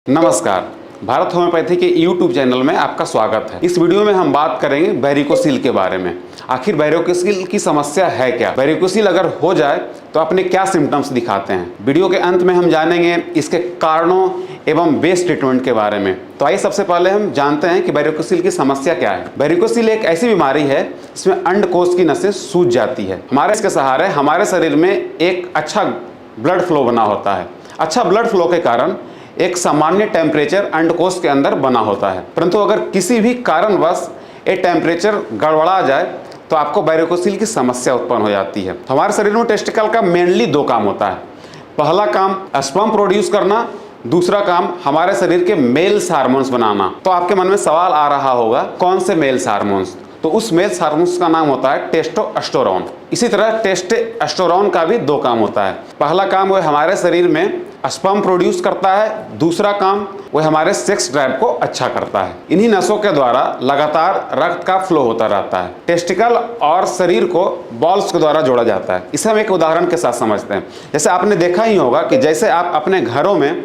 नमस्कार, भारत होम्योपैथी के YouTube channel में आपका स्वागत है। इस वीडियो में हम बात करेंगे वेरिकोसील के बारे में। आखिर वेरिकोसील की समस्या है क्या? वेरिकोसील अगर हो जाए तो अपने क्या सिम्टम्स दिखाते हैं? वीडियो के अंत में हम जानेंगे इसके कारणों एवं बेस्ट ट्रीटमेंट के बारे में। तो आइए सबसे पहले हम जानते हैं कि वेरिकोसील की समस्या क्या है। वेरिकोसील एक ऐसी बीमारी है जिसमें अंडकोश की नसें सूज जाती है। इसके सहारे हमारे शरीर में एक अच्छा ब्लड फ्लो बना होता है। अच्छा ब्लड फ्लो के कारण एक सामान्य टेम्परेचर अंडकोश के अंदर बना होता है, परंतु अगर किसी भी कारणवश ये टेम्परेचर गड़बड़ा जाए तो आपको वेरिकोसील की समस्या उत्पन्न हो जाती है। हमारे शरीर में टेस्टिकल का मेनली दो काम होता है। पहला काम स्पर्म प्रोड्यूस करना, दूसरा काम हमारे शरीर के मेल्स हार्मोन्स बनाना। तो आपके मन में सवाल आ रहा होगा कौन से मेल्स हार्मोन्स? तो उस मेल्स हार्मोन्स का नाम होता है टेस्टोस्टेरोन। इसी तरह टेस्टोस्टेरोन का भी दो काम होता है। पहला काम वह हमारे शरीर में स्पर्म प्रोड्यूस करता है, दूसरा काम वह हमारे सेक्स ड्राइव को अच्छा करता है। इन्हीं नसों के द्वारा लगातार रक्त का फ्लो होता रहता है। टेस्टिकल और शरीर को बॉल्स के द्वारा जोड़ा जाता है। इसे हम एक उदाहरण के साथ समझते हैं। जैसे आपने देखा ही होगा कि जैसे आप अपने घरों में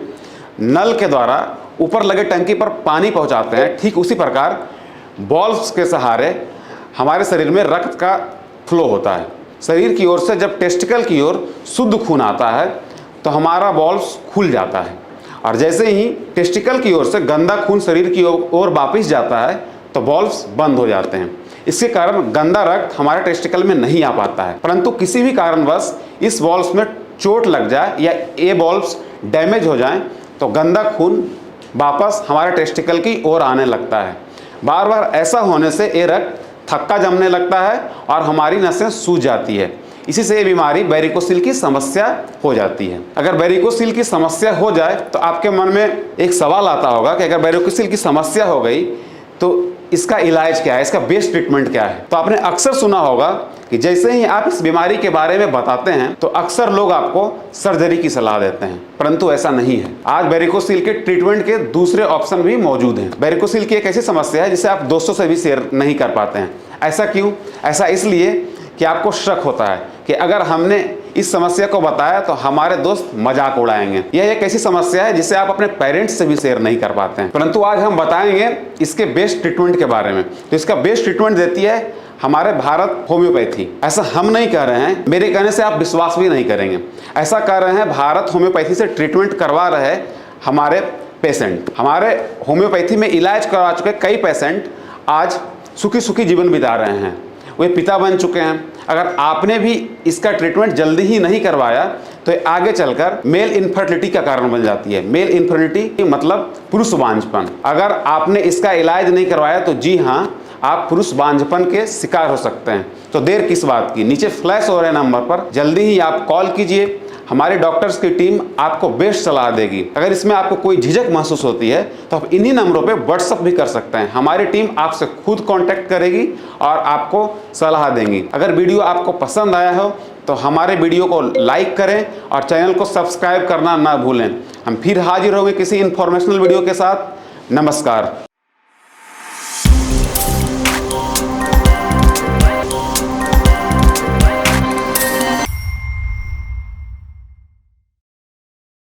नल के द्वारा ऊपर लगे टंकी पर पानी पहुंचाते हैं, ठीक उसी प्रकार बॉल्स के सहारे हमारे शरीर में रक्त का फ्लो होता है। शरीर की ओर से जब टेस्टिकल की ओर शुद्ध खून आता है तो हमारा बॉल्स खुल जाता है, और जैसे ही टेस्टिकल की ओर से गंदा खून शरीर की ओर वापस जाता है तो बॉल्स बंद हो जाते हैं। इसके कारण गंदा रक्त हमारे टेस्टिकल में नहीं आ पाता है। परंतु किसी भी कारणवश इस बॉल्स में चोट लग जाए या ये बॉल्स डैमेज हो जाएं तो गंदा खून वापस हमारे टेस्टिकल की ओर आने लगता है। बार बार ऐसा होने से ये रक्त थक्का जमने लगता है और हमारी नसें सूज जाती है। इसी से ये बीमारी वेरिकोसील की समस्या हो जाती है। अगर वेरिकोसील की समस्या हो जाए तो आपके मन में एक सवाल आता होगा कि अगर वेरिकोसील की समस्या हो गई तो इसका इलाज क्या है, इसका बेस्ट ट्रीटमेंट क्या है? तो आपने अक्सर सुना होगा कि जैसे ही आप इस बीमारी के बारे में बताते हैं तो अक्सर लोग आपको सर्जरी की सलाह देते हैं, परंतु ऐसा नहीं है। आज वेरिकोसील के ट्रीटमेंट के दूसरे ऑप्शन भी मौजूद हैं। वेरिकोसील की एक ऐसी समस्या है जिसे आप दोस्तों से भी शेयर नहीं कर पाते हैं। ऐसा क्यों? ऐसा इसलिए कि आपको शक होता है कि अगर हमने इस समस्या को बताया तो हमारे दोस्त मजाक उड़ाएंगे। यह एक ऐसी समस्या है जिसे आप अपने पेरेंट्स से भी शेयर नहीं कर पाते हैं। परंतु आज हम बताएंगे इसके बेस्ट ट्रीटमेंट के बारे में। तो इसका बेस्ट ट्रीटमेंट देती है हमारे भारत होम्योपैथी। ऐसा हम नहीं कह रहे हैं, मेरे कहने से आप विश्वास भी नहीं करेंगे। ऐसा कर रहे हैं भारत होम्योपैथी से ट्रीटमेंट करवा रहे हमारे पेशेंट। हमारे होम्योपैथी में इलाज करवा चुके कई पेशेंट आज सुखी सुखी जीवन बिता रहे हैं, वे पिता बन चुके हैं। अगर आपने भी इसका ट्रीटमेंट जल्दी ही नहीं करवाया तो ये आगे चलकर मेल इनफर्टिलिटी का कारण बन जाती है। मेल इनफर्टिलिटी मतलब पुरुष बांझपन। अगर आपने इसका इलाज नहीं करवाया तो जी हाँ, आप पुरुष बांझपन के शिकार हो सकते हैं। तो देर किस बात की? नीचे फ्लैश हो रहे नंबर पर जल्दी ही आप कॉल कीजिए। हमारे डॉक्टर्स की टीम आपको बेस्ट सलाह देगी। अगर इसमें आपको कोई झिझक महसूस होती है तो आप इन्हीं नंबरों पे व्हाट्सअप भी कर सकते हैं। हमारी टीम आपसे खुद कांटेक्ट करेगी और आपको सलाह देंगी। अगर वीडियो आपको पसंद आया हो तो हमारे वीडियो को लाइक करें और चैनल को सब्सक्राइब करना ना भूलें। हम फिर हाजिर होंगे किसी इन्फॉर्मेशनल वीडियो के साथ। नमस्कार।